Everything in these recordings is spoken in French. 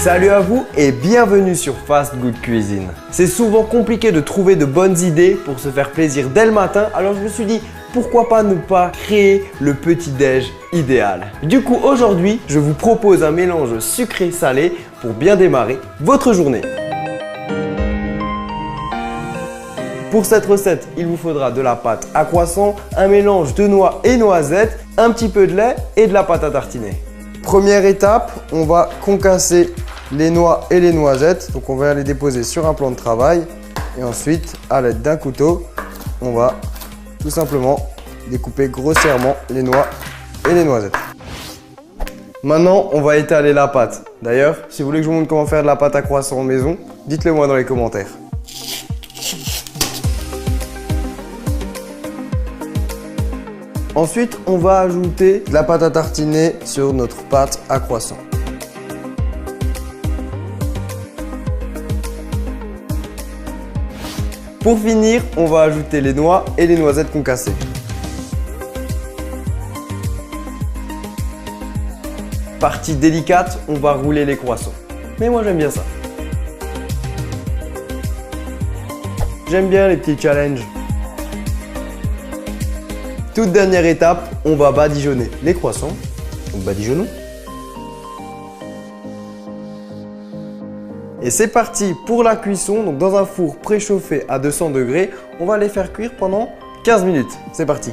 Salut à vous et bienvenue sur Fast Good Cuisine. C'est souvent compliqué de trouver de bonnes idées pour se faire plaisir dès le matin, alors je me suis dit pourquoi pas ne pas créer le petit-déj idéal. Du coup aujourd'hui, je vous propose un mélange sucré-salé pour bien démarrer votre journée. Pour cette recette, il vous faudra de la pâte à croissant, un mélange de noix et noisettes, un petit peu de lait et de la pâte à tartiner. Première étape, on va concasser les noix et les noisettes. Donc on va les déposer sur un plan de travail et ensuite, à l'aide d'un couteau, on va tout simplement découper grossièrement les noix et les noisettes. Maintenant, on va étaler la pâte. D'ailleurs, si vous voulez que je vous montre comment faire de la pâte à croissant maison, dites-le moi dans les commentaires. Ensuite, on va ajouter de la pâte à tartiner sur notre pâte à croissant. Pour finir, on va ajouter les noix et les noisettes concassées. Partie délicate, on va rouler les croissants. Mais moi j'aime bien ça. J'aime bien les petits challenges. Toute dernière étape, on va badigeonner les croissants. Donc badigeonnons. Et c'est parti pour la cuisson. Donc dans un four préchauffé à 200 degrés, on va les faire cuire pendant 15 minutes. C'est parti.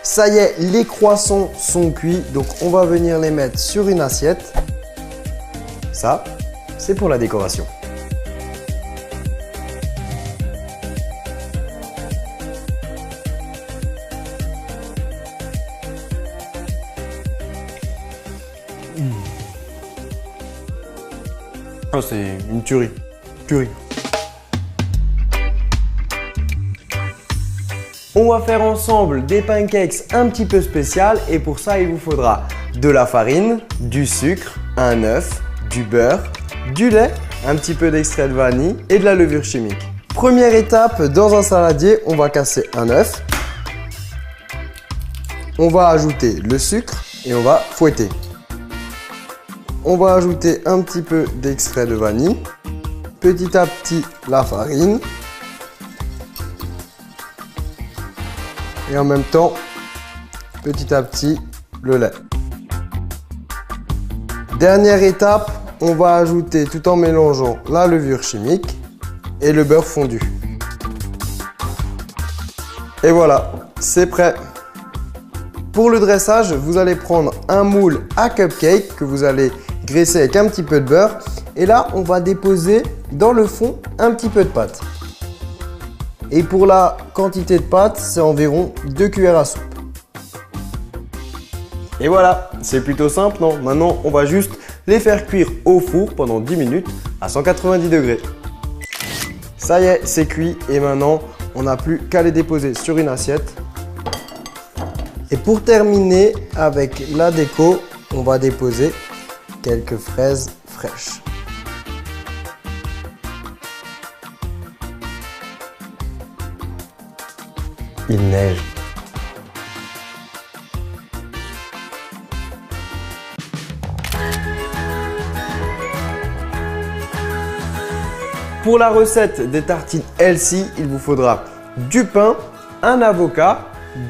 Ça y est, les croissants sont cuits. Donc on va venir les mettre sur une assiette. Ça, c'est pour la décoration. Oh, c'est une tuerie. On va faire ensemble des pancakes un petit peu spéciaux et pour ça il vous faudra de la farine, du sucre, un œuf, du beurre, du lait, un petit peu d'extrait de vanille et de la levure chimique. Première étape, dans un saladier, on va casser un œuf. On va ajouter le sucre et on va fouetter. On va ajouter un petit peu d'extrait de vanille, petit à petit la farine et en même temps, petit à petit, le lait. Dernière étape, on va ajouter tout en mélangeant la levure chimique et le beurre fondu. Et voilà, c'est prêt. Pour le dressage, vous allez prendre un moule à cupcake que vous allez graisser avec un petit peu de beurre. Et là, on va déposer dans le fond un petit peu de pâte. Et pour la quantité de pâte, c'est environ 2 cuillères à soupe. Et voilà, c'est plutôt simple, non? Maintenant, on va juste les faire cuire au four pendant 10 minutes à 190 degrés. Ça y est, c'est cuit et maintenant, on n'a plus qu'à les déposer sur une assiette. Et pour terminer avec la déco, on va déposer quelques fraises fraîches. Il neige. Pour la recette des tartines healthy, il vous faudra du pain, un avocat,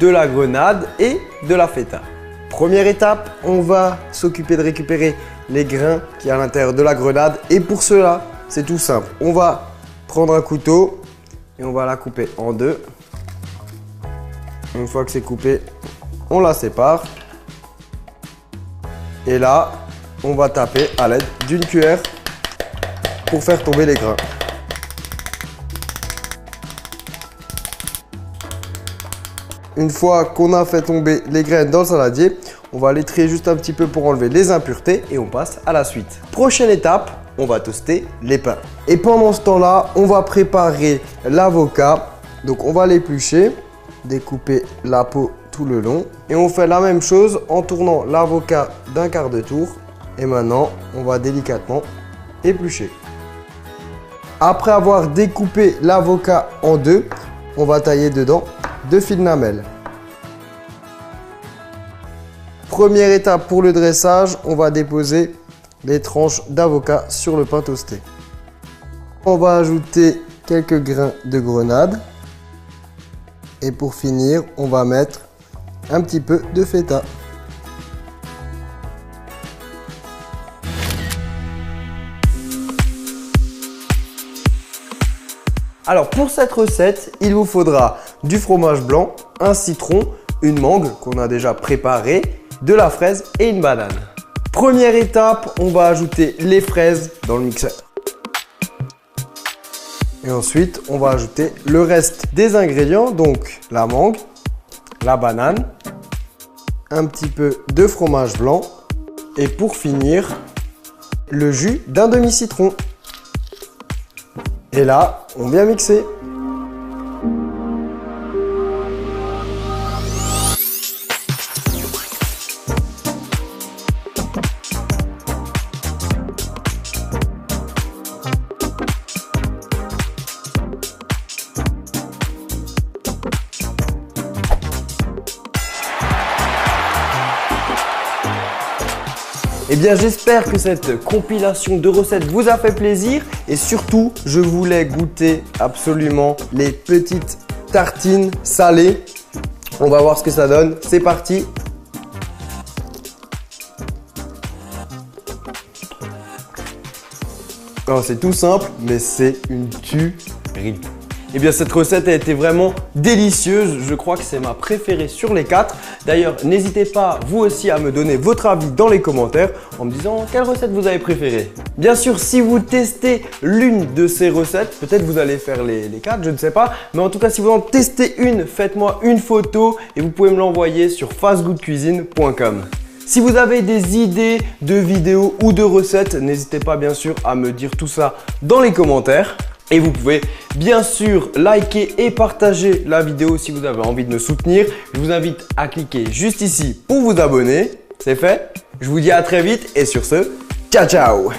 de la grenade et de la feta. Première étape, on va s'occuper de récupérer les grains qui sont à l'intérieur de la grenade et pour cela, c'est tout simple. On va prendre un couteau et on va la couper en deux. Une fois que c'est coupé, on la sépare. Et là, on va taper à l'aide d'une cuillère pour faire tomber les grains. Une fois qu'on a fait tomber les graines dans le saladier, on va les trier juste un petit peu pour enlever les impuretés et on passe à la suite. Prochaine étape, on va toaster les pains. Et pendant ce temps-là, on va préparer l'avocat. Donc on va l'éplucher, découper la peau tout le long. Et on fait la même chose en tournant l'avocat d'un quart de tour. Et maintenant, on va délicatement éplucher. Après avoir découpé l'avocat en deux, on va tailler dedans 2 fils de lamelles. Première étape pour le dressage, on va déposer les tranches d'avocat sur le pain toasté. On va ajouter quelques grains de grenade. Et pour finir, on va mettre un petit peu de feta. Alors pour cette recette, il vous faudra du fromage blanc, un citron, une mangue qu'on a déjà préparée, de la fraise et une banane. Première étape, on va ajouter les fraises dans le mixeur. Et ensuite, on va ajouter le reste des ingrédients, donc la mangue, la banane, un petit peu de fromage blanc et pour finir, le jus d'un demi-citron. Et là, on vient mixer. Eh bien, j'espère que cette compilation de recettes vous a fait plaisir et surtout, je voulais goûter absolument les petites tartines salées. On va voir ce que ça donne. C'est parti. Oh, c'est tout simple, mais c'est une tuerie. Eh bien, cette recette a été vraiment délicieuse. Je crois que c'est ma préférée sur les 4. D'ailleurs, n'hésitez pas, vous aussi, à me donner votre avis dans les commentaires en me disant quelle recette vous avez préférée. Bien sûr, si vous testez l'une de ces recettes, peut-être vous allez faire les 4, je ne sais pas. Mais en tout cas, si vous en testez une, faites-moi une photo et vous pouvez me l'envoyer sur fastgoodcuisine.com. Si vous avez des idées de vidéos ou de recettes, n'hésitez pas bien sûr à me dire tout ça dans les commentaires. Et vous pouvez bien sûr liker et partager la vidéo si vous avez envie de me soutenir. Je vous invite à cliquer juste ici pour vous abonner. C'est fait. Je vous dis à très vite et sur ce, ciao ciao!